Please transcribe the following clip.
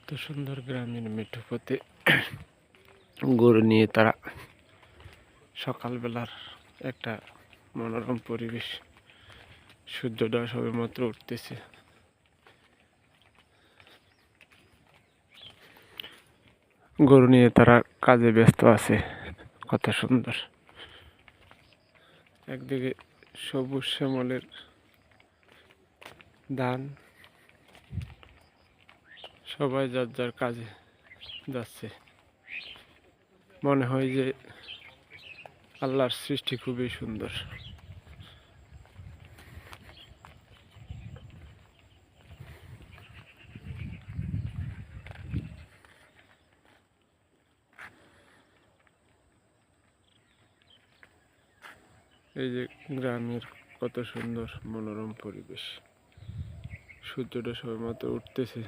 কত সুন্দর গ্রামীণ মেঠো পথে গরু নিয়ে তারা সকালবেলার একটা মনোরম পরিবেশ। সূর্যটা সবেমাত্র উঠতেছে। গরু নিয়ে তারা কাজে ব্যস্ত আছে। কত সুন্দর, একদিকে সবুজ শ্যামলের ধান, সবাই যার যার কাজে যাচ্ছে। মনে হয় যে আল্লাহর সৃষ্টি খুবই সুন্দর। এই যে গ্রামের কত সুন্দর মনোরম পরিবেশ। সূর্যটা সবেমাত্র উঠতেছে।